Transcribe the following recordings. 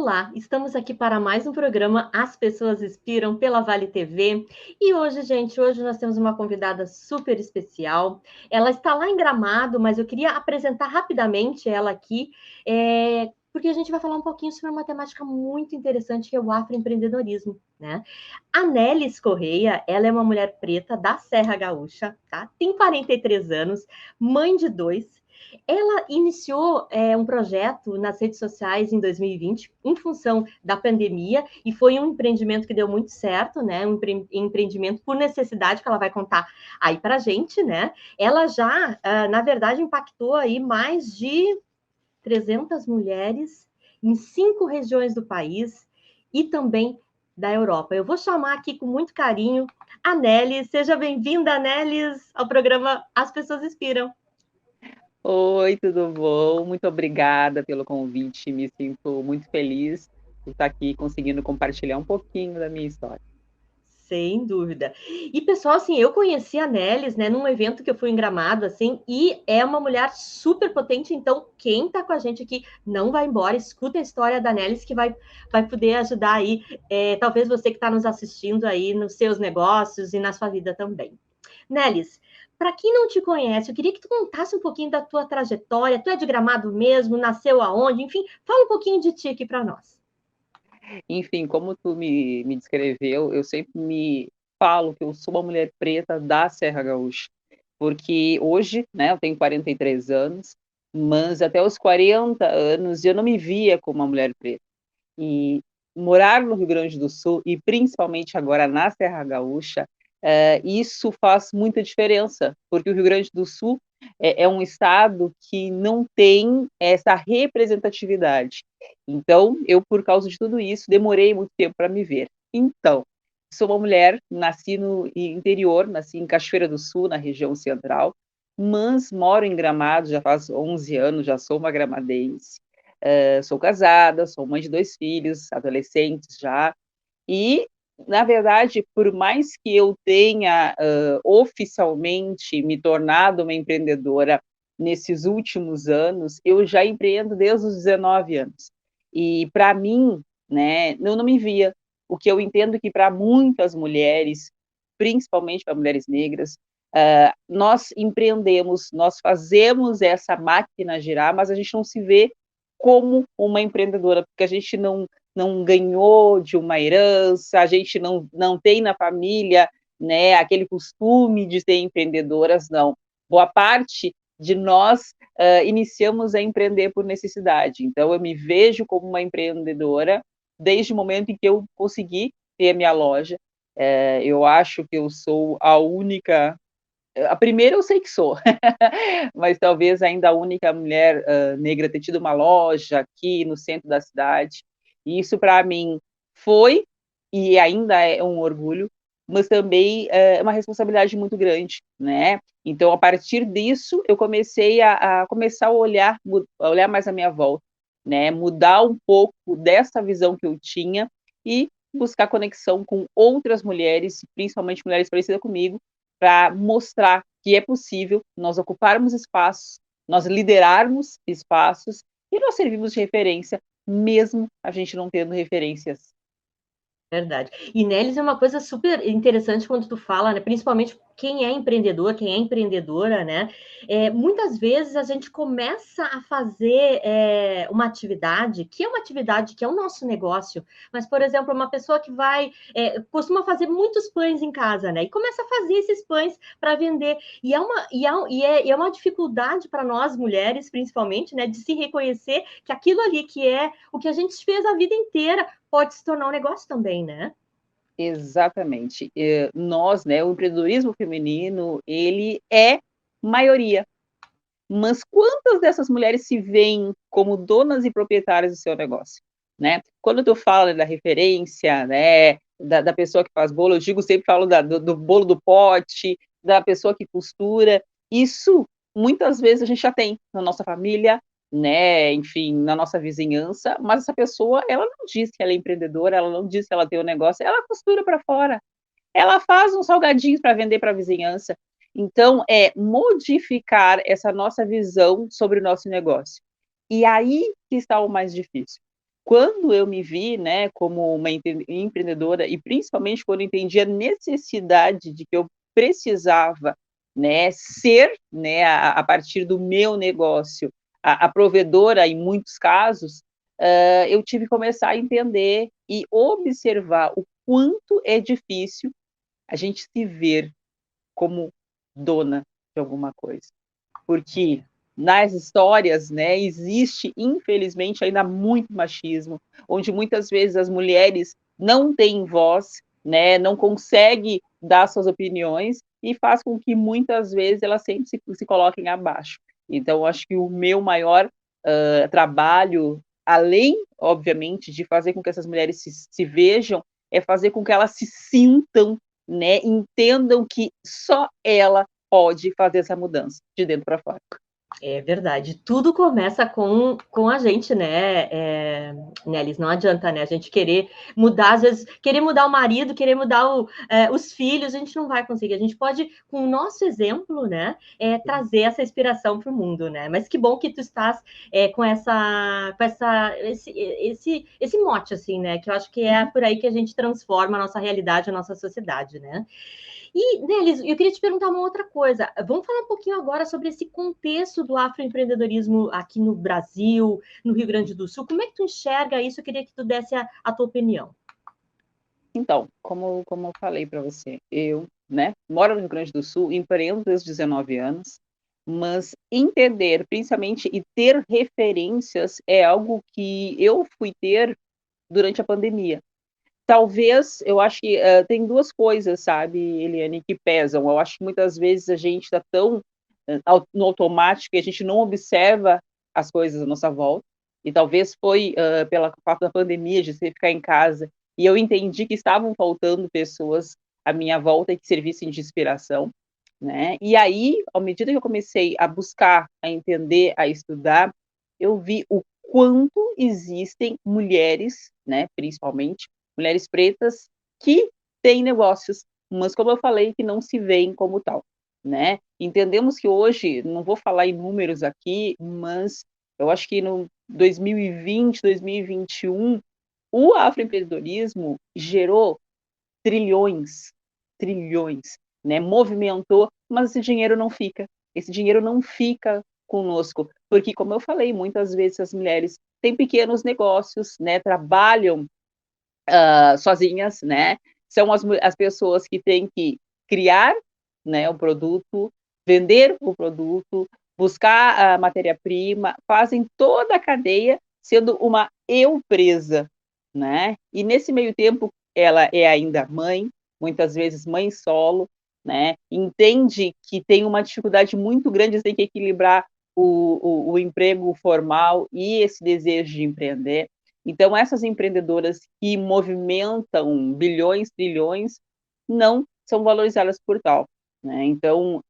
Olá, estamos aqui para mais um programa As Pessoas Inspiram pela Vale TV. E hoje, gente, hoje nós temos uma convidada super especial. Ela está lá em Gramado, mas eu queria apresentar rapidamente ela aqui, porque a gente vai falar um pouquinho sobre uma temática muito interessante que é o afroempreendedorismo, né? A Nelis Correia, ela é uma mulher preta da Serra Gaúcha, tá? Tem 43 anos, mãe de dois. Ela iniciou um projeto nas redes sociais em 2020, em função da pandemia, e foi um empreendimento que deu muito certo, né? Um empreendimento por necessidade, que ela vai contar aí para a gente, né? Ela já, na verdade, impactou aí mais de 300 mulheres em 5 regiões do país e também da Europa. Eu vou chamar aqui com muito carinho a Nelis. Seja bem-vinda, Nelis, ao programa As Pessoas Inspiram. Oi, tudo bom? Muito obrigada pelo convite. Me sinto muito feliz por estar aqui conseguindo compartilhar um pouquinho da minha história. Sem dúvida. E, pessoal, assim, eu conheci a Nelis, né, num evento que eu fui em Gramado, assim, e é uma mulher super potente, então quem tá com a gente aqui não vai embora, escuta a história da Nelis que vai poder ajudar aí, talvez você que está nos assistindo aí nos seus negócios e na sua vida também. Nelis, para quem não te conhece, eu queria que tu contasse um pouquinho da tua trajetória, tu é de Gramado mesmo, nasceu aonde, enfim, fala um pouquinho de ti aqui para nós. Enfim, como tu me descreveu, eu sempre me falo que eu sou uma mulher preta da Serra Gaúcha, porque hoje, né, eu tenho 43 anos, mas até os 40 anos eu não me via como uma mulher preta. E morar no Rio Grande do Sul, e principalmente agora na Serra Gaúcha, isso faz muita diferença, porque o Rio Grande do Sul é um estado que não tem essa representatividade. Então, eu, por causa de tudo isso, demorei muito tempo para me ver. Então, sou uma mulher, nasci no interior, nasci em Cachoeira do Sul, na região central, mas moro em Gramado já faz 11 anos, já sou uma gramadense. Sou casada, sou mãe de 2 filhos, adolescentes já, e, na verdade, por mais que eu tenha oficialmente me tornado uma empreendedora nesses últimos anos, eu já empreendo desde os 19 anos. E, para mim, né, eu não me via. O que eu entendo que para muitas mulheres, principalmente para mulheres negras, nós empreendemos, nós fazemos essa máquina girar, mas a gente não se vê como uma empreendedora, porque a gente não ganhou de uma herança, a gente não tem na família, né, aquele costume de ser empreendedoras, não. Boa parte de nós iniciamos a empreender por necessidade. Então, eu me vejo como uma empreendedora desde o momento em que eu consegui ter a minha loja. Eu acho que eu sou a única. A primeira eu sei que sou, mas talvez ainda a única mulher negra a ter tido uma loja aqui no centro da cidade. E isso para mim foi e ainda é um orgulho, mas também é uma responsabilidade muito grande, né? Então, a partir disso, eu comecei a começar a olhar mais à minha volta, né? Mudar um pouco dessa visão que eu tinha e buscar conexão com outras mulheres, principalmente mulheres parecidas comigo, para mostrar que é possível nós ocuparmos espaços, nós liderarmos espaços e nós servimos de referência, mesmo a gente não tendo referências. Verdade. E neles é uma coisa super interessante quando tu fala, né? Principalmente quem é empreendedor, quem é empreendedora, né? Muitas vezes a gente começa a fazer uma atividade que é o nosso negócio, mas, por exemplo, uma pessoa que costuma fazer muitos pães em casa, né? E começa a fazer esses pães para vender. E é uma dificuldade para nós mulheres, principalmente, né? De se reconhecer que aquilo ali que é o que a gente fez a vida inteira pode se tornar um negócio também, né? Exatamente. Nós, né, o empreendedorismo feminino, ele é maioria. Mas quantas dessas mulheres se veem como donas e proprietárias do seu negócio, né? Quando tu fala da referência, né, da pessoa que faz bolo, eu digo sempre falo do bolo do pote, da pessoa que costura, isso muitas vezes a gente já tem na nossa família, né, enfim, na nossa vizinhança, mas essa pessoa, ela não diz que ela é empreendedora, ela não diz que ela tem um negócio, ela costura para fora, ela faz uns salgadinhos para vender para a vizinhança. Então, é modificar essa nossa visão sobre o nosso negócio. E aí que está o mais difícil. quando eu me vi, né, como uma empreendedora e principalmente quando eu entendi a necessidade de que eu precisava, né, ser, né, a partir do meu negócio, a provedora em muitos casos, eu tive que começar a entender e observar o quanto é difícil a gente se ver como dona de alguma coisa. Porque nas histórias, né, existe, infelizmente, ainda muito machismo, onde muitas vezes as mulheres não têm voz, né, não conseguem dar suas opiniões e faz com que muitas vezes elas sempre se coloquem abaixo. Então, acho que o meu maior trabalho, além, obviamente, de fazer com que essas mulheres se vejam, é fazer com que elas se sintam, né, entendam que só ela pode fazer essa mudança de dentro para fora. É verdade, tudo começa com a gente, né, Nelis? Não adianta, né, a gente querer mudar, às vezes, querer mudar o marido, querer mudar os filhos, a gente não vai conseguir. A gente pode, com o nosso exemplo, né, trazer essa inspiração para o mundo, né? Mas que bom que tu estás com esse mote, assim, né? Que eu acho que é por aí que a gente transforma a nossa realidade, a nossa sociedade, né? E, Nelis, eu queria te perguntar uma outra coisa. Vamos falar um pouquinho agora sobre esse contexto do afroempreendedorismo aqui no Brasil, no Rio Grande do Sul. Como é que tu enxerga isso? Eu queria que tu desse a tua opinião. Então, como eu falei para você, eu, né, moro no Rio Grande do Sul, empreendo desde os 19 anos, mas entender, principalmente, e ter referências é algo que eu fui ter durante a pandemia. Talvez, eu acho que tem duas coisas, sabe, Eliane, que pesam. Eu acho que muitas vezes a gente está tão no automático que a gente não observa as coisas à nossa volta. E talvez foi pela fato da pandemia, de você ficar em casa, e eu entendi que estavam faltando pessoas à minha volta que servissem de inspiração, né? E aí, à medida que eu comecei a buscar, a entender, a estudar, eu vi o quanto existem mulheres, né, principalmente, mulheres pretas que têm negócios, mas como eu falei, que não se veem como tal, né? Entendemos que hoje, não vou falar em números aqui, mas eu acho que no 2020, 2021, o afroempreendedorismo gerou trilhões, trilhões, né? Movimentou, mas esse dinheiro não fica conosco, porque como eu falei, muitas vezes as mulheres têm pequenos negócios, né? Trabalham sozinhas, né? São as pessoas que têm que criar, né, o produto, vender o produto, buscar a matéria-prima, fazem toda a cadeia sendo uma empresa, né? E nesse meio tempo ela é ainda mãe, muitas vezes mãe solo, né? Entende que tem uma dificuldade muito grande, tem que equilibrar o emprego formal e esse desejo de empreender. Então, essas empreendedoras que movimentam bilhões, trilhões, não são valorizadas por tal, né? Então,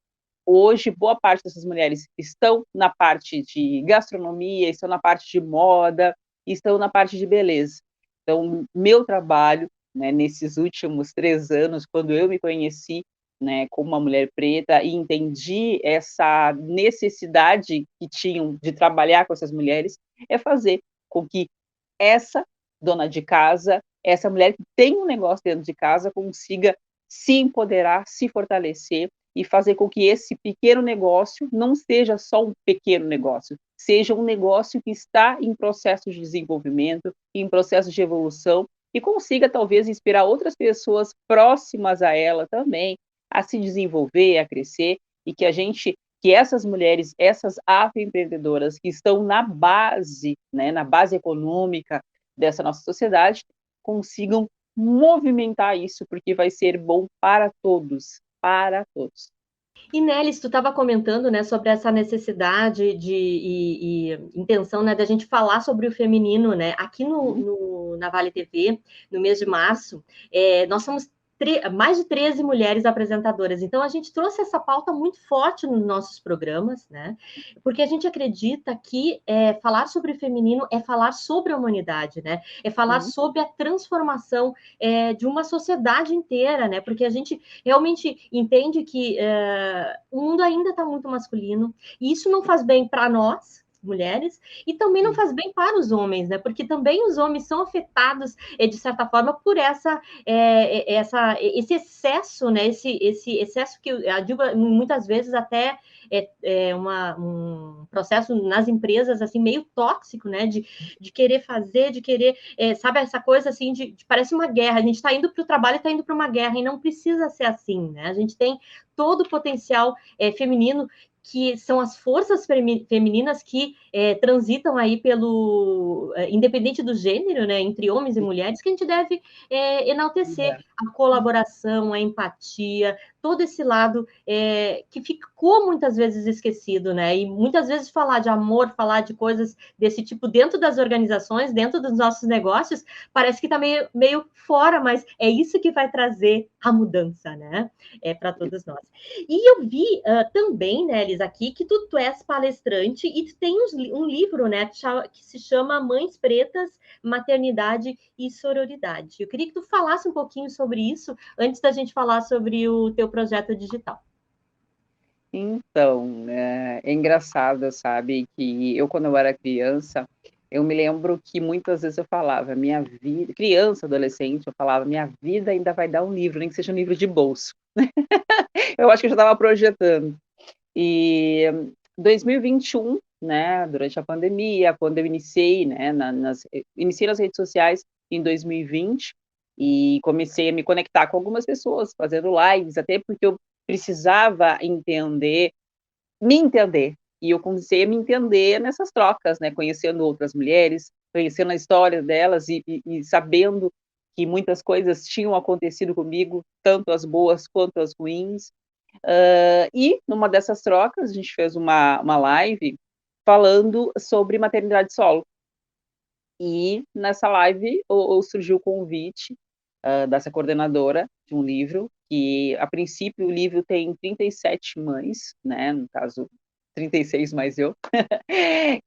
hoje, boa parte dessas mulheres estão na parte de gastronomia, estão na parte de moda, estão na parte de beleza. Então, meu trabalho, né, nesses últimos 3 anos, quando eu me conheci, né, como uma mulher preta e entendi essa necessidade que tinham de trabalhar com essas mulheres, é fazer com que essa dona de casa, essa mulher que tem um negócio dentro de casa, consiga se empoderar, se fortalecer e fazer com que esse pequeno negócio não seja só um pequeno negócio, seja um negócio que está em processo de desenvolvimento, em processo de evolução e consiga talvez inspirar outras pessoas próximas a ela também a se desenvolver, a crescer e que essas mulheres, essas afroempreendedoras que estão na base, né, na base econômica dessa nossa sociedade, consigam movimentar isso, porque vai ser bom para todos, para todos. E Nelis, tu estava comentando, né, sobre essa necessidade e intenção, né, da gente falar sobre o feminino, né? Aqui na Vale TV, no mês de março, nós somos mais de 13 mulheres apresentadoras. Então, a gente trouxe essa pauta muito forte nos nossos programas, né? Porque a gente acredita que falar sobre o feminino é falar sobre a humanidade, né? É falar sobre a transformação de uma sociedade inteira, né? Porque a gente realmente entende que o mundo ainda está muito masculino, e isso não faz bem para nós, mulheres, e também não faz bem para os homens, né? Porque também os homens são afetados, de certa forma, por esse excesso, né? Esse excesso que eu digo muitas vezes até um processo nas empresas assim meio tóxico, né? De querer fazer, de querer, sabe, essa coisa assim de parece uma guerra. A gente está indo para o trabalho e está indo para uma guerra, e não precisa ser assim, né? A gente tem todo o potencial feminino, que são as forças femininas que transitam aí independente do gênero, né, entre homens e mulheres, que a gente deve enaltecer a colaboração, a empatia, todo esse lado que ficou muitas vezes esquecido, né? E muitas vezes falar de amor, falar de coisas desse tipo dentro das organizações, dentro dos nossos negócios, parece que está meio fora, mas é isso que vai trazer a mudança, né? Para todos nós. E eu vi também, né, Elis, aqui, que tu és palestrante e tu tem um livro, né, que se chama Mães Pretas, Maternidade e Sororidade. Eu queria que tu falasse um pouquinho sobre isso, antes da gente falar sobre o teu projeto digital. Então, é engraçado, sabe, que eu, quando eu era criança, eu me lembro que muitas vezes eu falava, minha vida, criança, adolescente, eu falava, minha vida ainda vai dar um livro, nem que seja um livro de bolso. Eu acho que eu já estava projetando. E 2021, né, durante a pandemia, quando eu iniciei, né, iniciei nas redes sociais em 2020 e comecei a me conectar com algumas pessoas, fazendo lives, até porque eu precisava me entender, e eu comecei a me entender nessas trocas, né, conhecendo outras mulheres, conhecendo a história delas e sabendo que muitas coisas tinham acontecido comigo, tanto as boas quanto as ruins. E numa dessas trocas, a gente fez uma live falando sobre maternidade solo. E nessa live surgiu o convite dessa coordenadora de um livro, que a princípio o livro tem 37 mães, né, no caso 36 mais eu,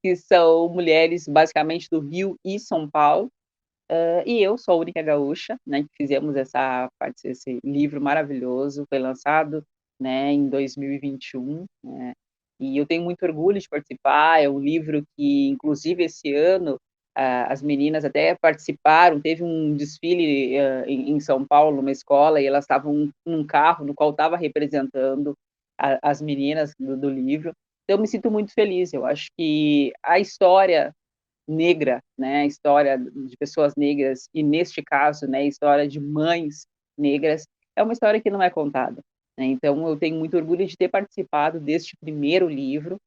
que são mulheres basicamente do Rio e São Paulo, e eu sou a única gaúcha, né, que fizemos esse livro maravilhoso, foi lançado, né, em 2021, né, e eu tenho muito orgulho de participar. É um livro que, inclusive, esse ano, as meninas até participaram, teve um desfile em São Paulo, numa escola, e elas estavam num carro no qual estava representando as meninas do livro. Então, eu me sinto muito feliz. Eu acho que a história negra, né, a história de pessoas negras, e neste caso, né, a história de mães negras, é uma história que não é contada, né? Então, eu tenho muito orgulho de ter participado deste primeiro livro,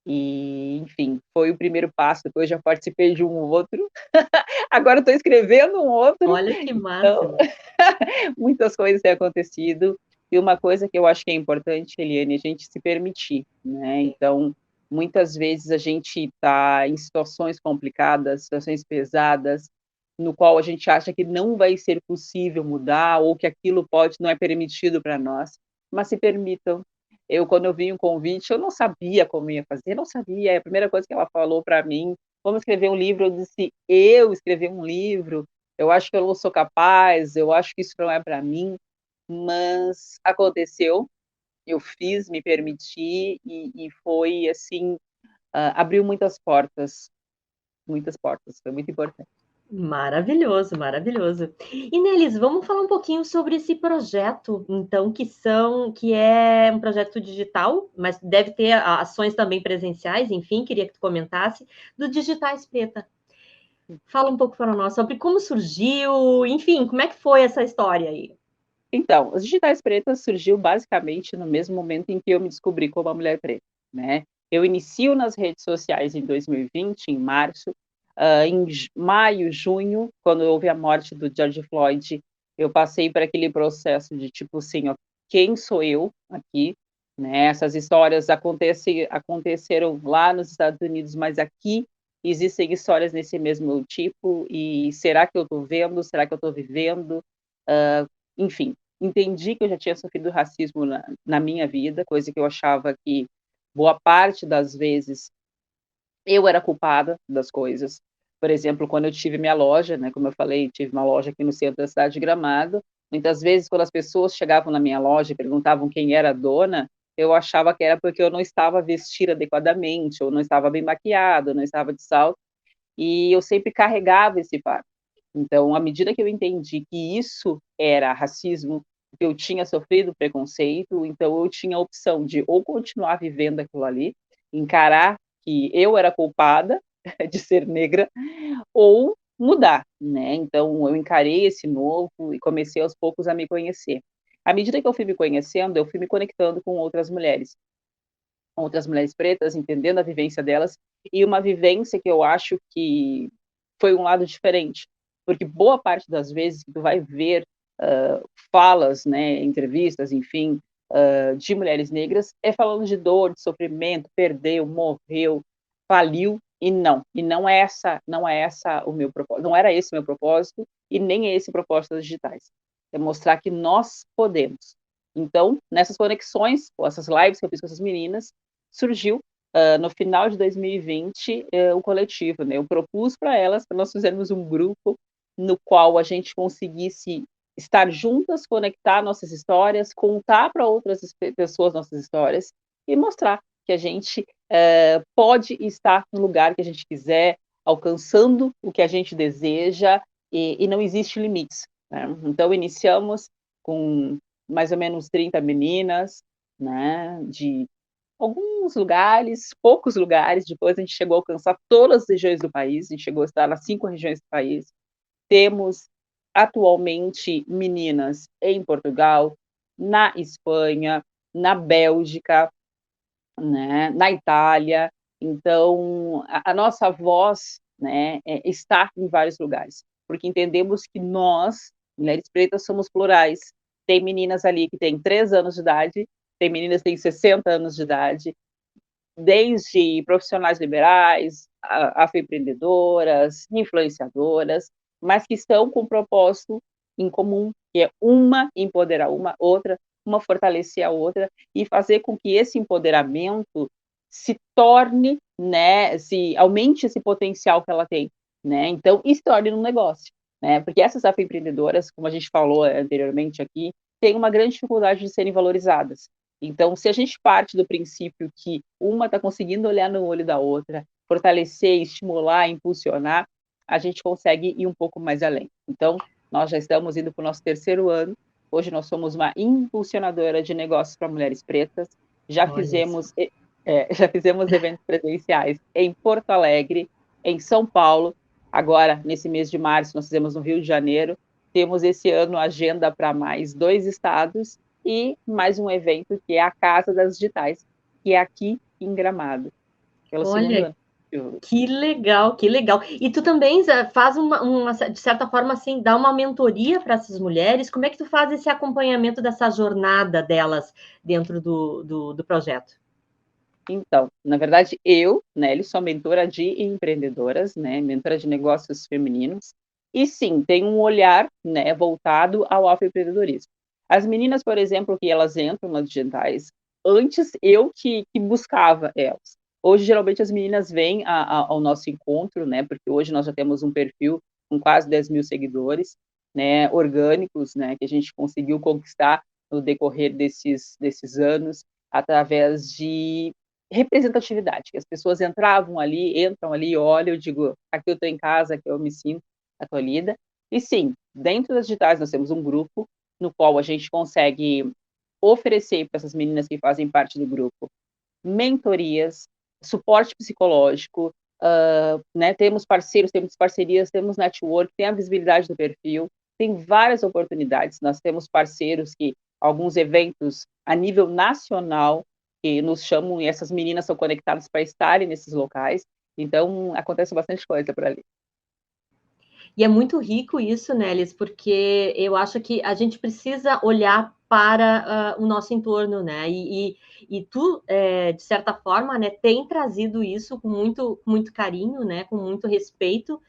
e, enfim, foi o primeiro passo. Depois já participei de um outro, agora estou escrevendo um outro. Olha que Então, máximo. muitas coisas têm acontecido, e uma coisa que eu acho que é importante, Eliane, a gente se permitir, né? Então, muitas vezes a gente está em situações complicadas, situações pesadas, no qual a gente acha que não vai ser possível mudar, ou que aquilo não é permitido para nós, mas se permitam. Quando eu vi um convite, eu não sabia como ia fazer, não sabia. A primeira coisa que ela falou para mim, vamos escrever um livro, eu disse, eu escrever um livro? Eu acho que eu não sou capaz, eu acho que isso não é para mim, mas aconteceu, eu fiz, me permiti, e foi assim, abriu muitas portas, foi muito importante. Maravilhoso, maravilhoso. E Nelis, vamos falar um pouquinho sobre esse projeto, então, que é um projeto digital, mas deve ter ações também presenciais, enfim, queria que tu comentasse, do Digitais Preta. Fala um pouco para nós sobre como surgiu, enfim, como é que foi essa história aí? Então, os Digitais Pretas surgiu basicamente no mesmo momento em que eu me descobri como uma mulher preta, né? Eu inicio nas redes sociais em 2020, em março. Em maio, junho, quando houve a morte do George Floyd, eu passei por aquele processo de tipo assim, ó, quem sou eu aqui? Né? Essas histórias aconteceram lá nos Estados Unidos, mas aqui existem histórias nesse mesmo tipo, e será que eu estou vendo? Será que eu estou vivendo? Enfim, entendi que eu já tinha sofrido racismo na minha vida, coisa que eu achava que boa parte das vezes eu era culpada das coisas. Por exemplo, quando eu tive minha loja, né, como eu falei, tive uma loja aqui no centro da cidade de Gramado, muitas vezes quando as pessoas chegavam na minha loja e perguntavam quem era a dona, eu achava que era porque eu não estava vestida adequadamente, ou não estava bem maquiada, ou não estava de salto, e eu sempre carregava esse fardo. Então, à medida que eu entendi que isso era racismo, que eu tinha sofrido preconceito, então eu tinha a opção de ou continuar vivendo aquilo ali, encarar que eu era culpada de ser negra, ou mudar, né? Então, eu encarei esse novo e comecei aos poucos a me conhecer. À medida que eu fui me conhecendo, eu fui me conectando com outras mulheres pretas, entendendo a vivência delas, e uma vivência que eu acho que foi um lado diferente, porque boa parte das vezes que tu vai ver falas, né, entrevistas, enfim, de mulheres negras, é falando de dor, de sofrimento, perdeu, morreu, faliu, e não é essa o meu propósito, não era esse o meu propósito, e nem é esse o propósito das digitais. É mostrar que nós podemos. Então, nessas conexões, ou essas lives que eu fiz com essas meninas, surgiu no final de 2020 o coletivo, né? Eu propus para elas, para nós fizermos um grupo no qual a gente conseguisse estar juntas, conectar nossas histórias, contar para outras pessoas nossas histórias e mostrar que a gente pode estar no lugar que a gente quiser, alcançando o que a gente deseja e não existe limites, né? Então, iniciamos com mais ou menos 30 meninas, né, de alguns lugares, poucos lugares, depois a gente chegou a alcançar todas as regiões do país, a gente chegou a estar nas 5 regiões do país. Temos atualmente meninas em Portugal, na Espanha, na Bélgica, né, na Itália. Então, a nossa voz, né, está em vários lugares, porque entendemos que nós, mulheres pretas, somos plurais. Tem meninas ali que têm 3 anos de idade, tem meninas que têm 60 anos de idade, desde profissionais liberais, afroempreendedoras, influenciadoras, mas que estão com um propósito em comum, que é uma empoderar uma fortalecer a outra e fazer com que esse empoderamento se torne, né, se aumente esse potencial que ela tem, né? Então, e se torne um negócio, né? Porque essas afroempreendedoras, como a gente falou anteriormente aqui, têm uma grande dificuldade de serem valorizadas. Então, se a gente parte do princípio que uma está conseguindo olhar no olho da outra, fortalecer, estimular, impulsionar, a gente consegue ir um pouco mais além. Então, nós já estamos indo para o nosso 3º ano. Hoje nós somos uma impulsionadora de negócios para mulheres pretas. Já fizemos, já fizemos eventos presenciais em Porto Alegre, em São Paulo. Agora, nesse mês de março, nós fizemos no Rio de Janeiro. Temos esse ano agenda para mais 2 estados e mais um evento que é a Casa das Digitais, que é aqui em Gramado, pelo 2º Olha, ano. que legal, que legal. E tu também faz de certa forma, assim, dá uma mentoria para essas mulheres. Como é que tu faz esse acompanhamento dessa jornada delas dentro do projeto? Então, na verdade, eu, Nelly, sou mentora de empreendedoras, né, mentora de negócios femininos, e sim, tem um olhar, né, voltado ao afroempreendedorismo. As meninas, por exemplo, que elas entram nas digitais, antes eu que buscava elas. Hoje, geralmente, as meninas vêm ao nosso encontro, né, porque hoje nós já temos um perfil com quase 10 mil seguidores, né, orgânicos, né, que a gente conseguiu conquistar no decorrer desses anos, através de representatividade, que as pessoas entram ali, olham, eu digo, aqui eu estou em casa, aqui eu me sinto acolhida. E sim, dentro das digitais nós temos um grupo no qual a gente consegue oferecer para essas meninas que fazem parte do grupo mentorias, suporte psicológico, né, temos parceiros, temos parcerias, temos network, tem a visibilidade do perfil, tem várias oportunidades. Nós temos parceiros que alguns eventos a nível nacional que nos chamam e essas meninas são conectadas para estarem nesses locais. Então, acontece bastante coisa por ali. E é muito rico isso, né, Elis, porque eu acho que a gente precisa olhar para o nosso entorno, né? E tu, de certa forma, né, tem trazido isso com muito carinho, né, com muito respeito,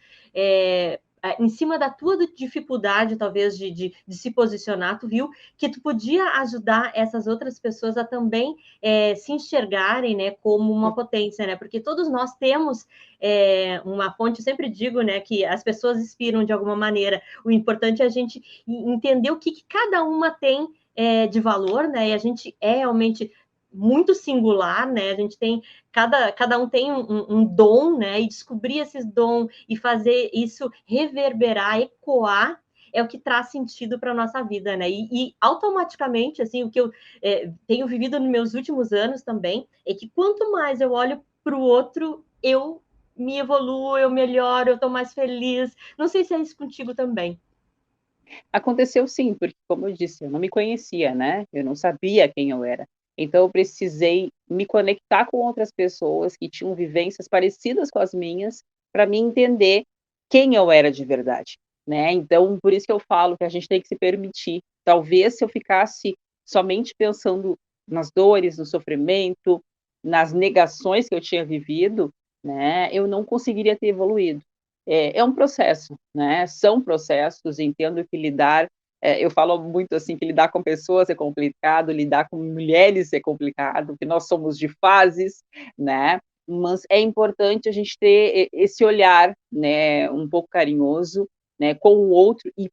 em cima da tua dificuldade, talvez, de se posicionar, tu viu que tu podia ajudar essas outras pessoas a também se enxergarem, né, como uma potência, né? Porque todos nós temos uma fonte, eu sempre digo, né, que as pessoas inspiram de alguma maneira. O importante é a gente entender o que cada uma tem de valor, né? E a gente realmente muito singular, né? A gente tem, cada um tem um dom, né? E descobrir esses dons e fazer isso reverberar, ecoar, é o que traz sentido para a nossa vida, né? E automaticamente, assim, o que eu tenho vivido nos meus últimos anos também, é que quanto mais eu olho para o outro, eu me evoluo, eu melhoro, eu estou mais feliz. Não sei se é isso contigo também. Aconteceu sim, porque como eu disse, eu não me conhecia, né, eu não sabia quem eu era. Então eu precisei me conectar com outras pessoas que tinham vivências parecidas com as minhas, para mim entender quem eu era de verdade, né. Então por isso que eu falo que a gente tem que se permitir. Talvez se eu ficasse somente pensando nas dores, no sofrimento, nas negações que eu tinha vivido, né, eu não conseguiria ter evoluído. É um processo, né, são processos, entendo que lidar eu falo muito, assim, que lidar com pessoas é complicado, lidar com mulheres é complicado, que nós somos de fases, né, mas é importante a gente ter esse olhar, né, um pouco carinhoso, né, com o outro e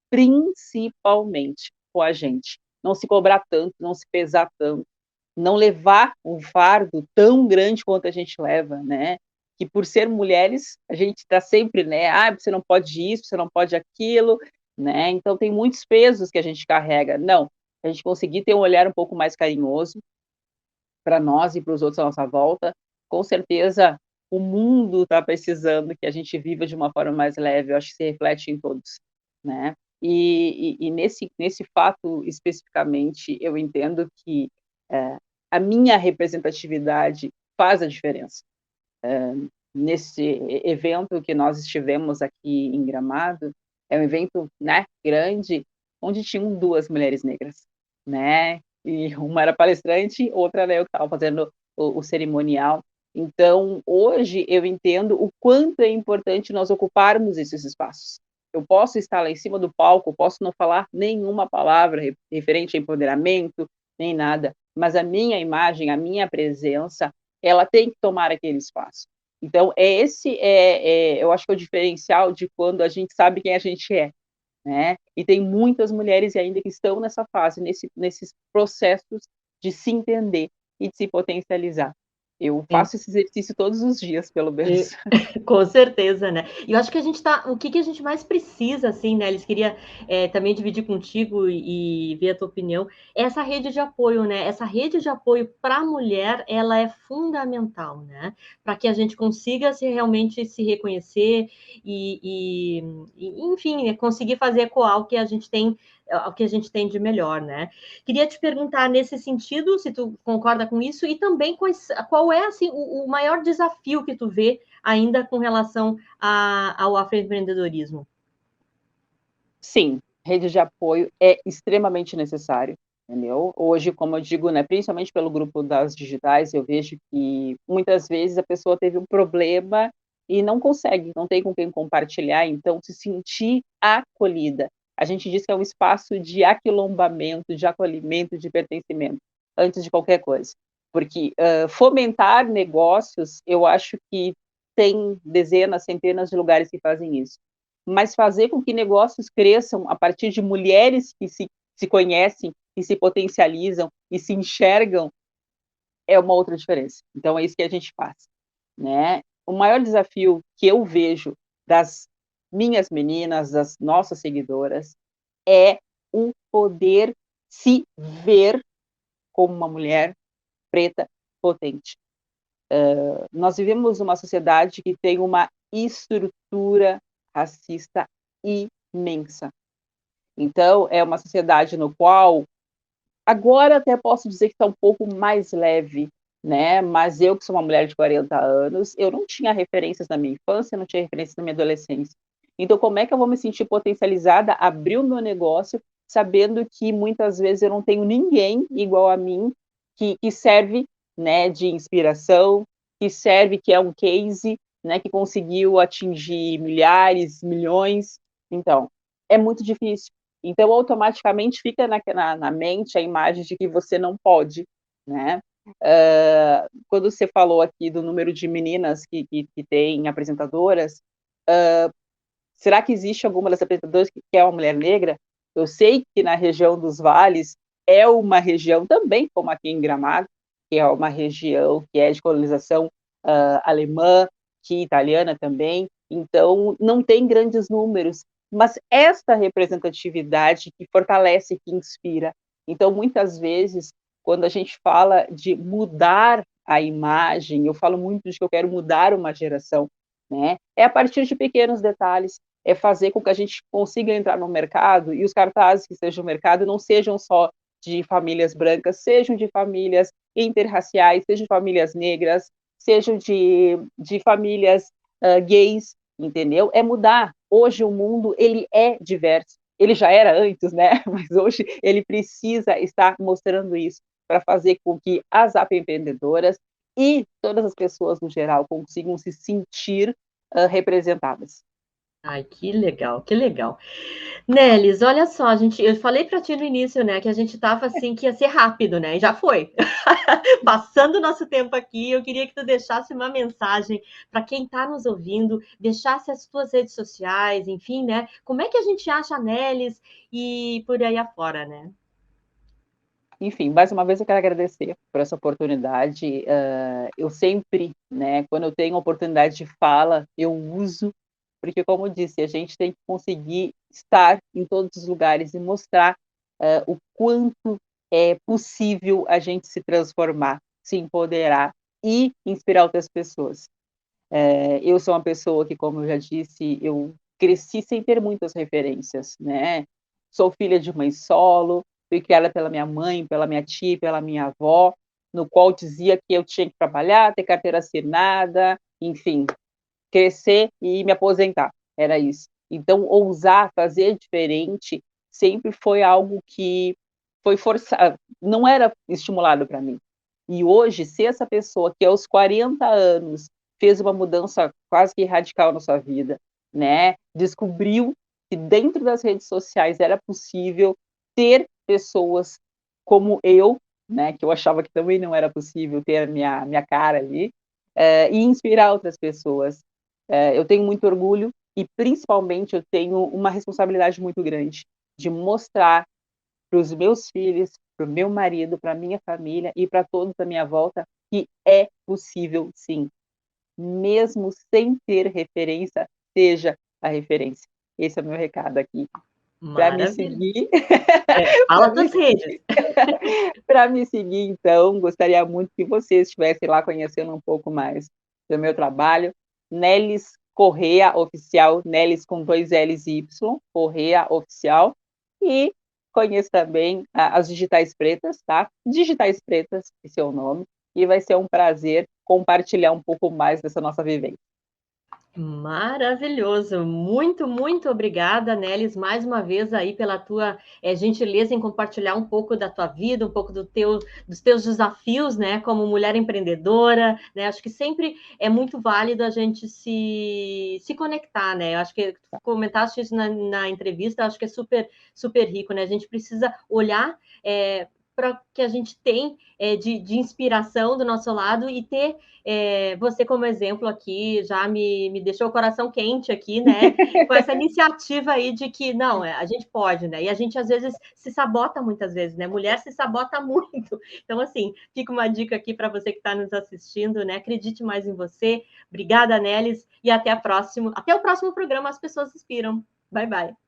principalmente com a gente. Não se cobrar tanto, não se pesar tanto, não levar um fardo tão grande quanto a gente leva, né, que por ser mulheres, a gente está sempre, né, "Ah, você não pode isso, você não pode aquilo", né, então tem muitos pesos que a gente carrega. Não, a gente conseguir ter um olhar um pouco mais carinhoso para nós e para os outros à nossa volta, com certeza o mundo está precisando que a gente viva de uma forma mais leve, eu acho que se reflete em todos, né. E nesse fato especificamente, eu entendo que, a minha representatividade faz a diferença. Nesse evento que nós estivemos aqui em Gramado, é um evento, né, grande, onde tinham 2 mulheres negras, né, e uma era palestrante, outra era eu que estava fazendo o cerimonial. Então, hoje eu entendo o quanto é importante nós ocuparmos esses espaços. Eu posso estar lá em cima do palco, posso não falar nenhuma palavra referente a empoderamento, nem nada, mas a minha imagem, a minha presença, ela tem que tomar aquele espaço. Então, eu acho que é o diferencial de quando a gente sabe quem a gente é, né, e tem muitas mulheres ainda que estão nessa fase, nesses processos de se entender e de se potencializar. Eu Sim. faço esse exercício todos os dias, pelo E menos. com certeza, né. E eu acho que a gente tá o que que a gente mais precisa, assim, né, eles queria, também dividir contigo e ver a tua opinião, é essa rede de apoio, né. Essa rede de apoio para a mulher, ela é fundamental, né, para que a gente consiga se realmente se reconhecer enfim, né, conseguir fazer ecoar o que a gente tem o que a gente tem de melhor, né. Queria te perguntar nesse sentido, se tu concorda com isso, e também qual é, assim, o maior desafio que tu vê ainda com relação ao afroempreendedorismo? Sim, rede de apoio é extremamente necessário, entendeu. Hoje, como eu digo, né, principalmente pelo grupo das digitais, eu vejo que muitas vezes a pessoa teve um problema e não consegue, não tem com quem compartilhar, então se sentir acolhida. A gente diz que é um espaço de aquilombamento, de acolhimento, de pertencimento, antes de qualquer coisa. Porque, fomentar negócios, eu acho que tem dezenas, centenas de lugares que fazem isso. Mas fazer com que negócios cresçam a partir de mulheres que se conhecem, e se potencializam e se enxergam, é uma outra diferença. Então é isso que a gente faz, né. O maior desafio que eu vejo das minhas meninas, das nossas seguidoras, é o poder se ver como uma mulher preta potente. Nós vivemos numa sociedade que tem uma estrutura racista imensa. Então, é uma sociedade no qual agora até posso dizer que está um pouco mais leve, né, mas eu que sou uma mulher de 40 anos, eu não tinha referências na minha infância, não tinha referências na minha adolescência. Então como é que eu vou me sentir potencializada, abrir o meu negócio, sabendo que muitas vezes eu não tenho ninguém igual a mim, que serve, né, de inspiração, que serve, que é um case, né, que conseguiu atingir milhares, milhões. Então, é muito difícil. Então, automaticamente fica na mente a imagem de que você não pode, né. Quando você falou aqui do número de meninas que têm apresentadoras, será que existe alguma das apresentadoras que é uma mulher negra? Eu sei que na região dos vales é uma região também, como aqui em Gramado, que é uma região que é de colonização alemã, que italiana também, então não tem grandes números, mas esta representatividade que fortalece, que inspira. Então, muitas vezes, quando a gente fala de mudar a imagem, eu falo muito de que eu quero mudar uma geração, né? É a partir de pequenos detalhes, é fazer com que a gente consiga entrar no mercado e os cartazes que sejam no mercado não sejam só de famílias brancas, sejam de famílias interraciais, sejam de famílias negras, sejam de famílias gays, entendeu? É mudar. Hoje o mundo ele é diverso. Ele já era antes, né? Mas hoje ele precisa estar mostrando isso para fazer com que as empreendedoras e todas as pessoas no geral consigam se sentir representadas. Ai, que legal, que legal. Nelis, olha só, eu falei para ti no início, né, que a gente tava assim, que ia ser rápido, né, e já foi. Passando o nosso tempo aqui, eu queria que tu deixasse uma mensagem para quem está nos ouvindo, deixasse as tuas redes sociais, enfim, né, como é que a gente acha a Nelis e por aí afora, né? Enfim, mais uma vez eu quero agradecer por essa oportunidade. Eu sempre, né, quando eu tenho oportunidade de fala, eu uso, porque, como eu disse, a gente tem que conseguir estar em todos os lugares e mostrar o quanto é possível a gente se transformar, se empoderar e inspirar outras pessoas. Eu sou uma pessoa que, como eu já disse, eu cresci sem ter muitas referências, né? Sou filha de mãe solo, fui criada pela minha mãe, pela minha tia e pela minha avó, no qual dizia que eu tinha que trabalhar, ter carteira assinada, enfim, crescer e me aposentar, era isso. Então, ousar fazer diferente sempre foi algo que foi forçado, não era estimulado para mim. E hoje, ser essa pessoa que aos 40 anos fez uma mudança quase que radical na sua vida, né? Descobriu que dentro das redes sociais era possível ter pessoas como eu, né? Que eu achava que também não era possível ter a minha cara ali, e inspirar outras pessoas. Eu tenho muito orgulho e, principalmente, eu tenho uma responsabilidade muito grande de mostrar para os meus filhos, para o meu marido, para a minha família e para todos à minha volta que é possível, sim. Mesmo sem ter referência, seja a referência. Esse é o meu recado aqui. Para me Maravilha. seguir, Fala tuas redes. para me seguir, então, gostaria muito que você estivesse lá conhecendo um pouco mais do meu trabalho. Nelis Correa Oficial, Nelis com 2 L's e Y, Correa Oficial. E conheça também as Digitais Pretas, tá? Digitais Pretas, esse é o nome. E vai ser um prazer compartilhar um pouco mais dessa nossa vivência. Maravilhoso, muito, muito obrigada, Nelis, mais uma vez aí pela tua gentileza em compartilhar um pouco da tua vida, um pouco dos teus desafios, né, como mulher empreendedora, né, acho que sempre é muito válido a gente se conectar, né, eu acho que tu comentaste isso na entrevista, acho que é super, super rico, né, a gente precisa olhar para que a gente tem de inspiração do nosso lado e ter você como exemplo aqui já me deixou o coração quente aqui, né? Com essa iniciativa aí de que não, a gente pode, né? E a gente às vezes se sabota muitas vezes, né? Mulher se sabota muito. Então, assim, fica uma dica aqui para você que está nos assistindo, né? Acredite mais em você. Obrigada, Nelis, e até o próximo programa As Pessoas Inspiram. Bye, bye.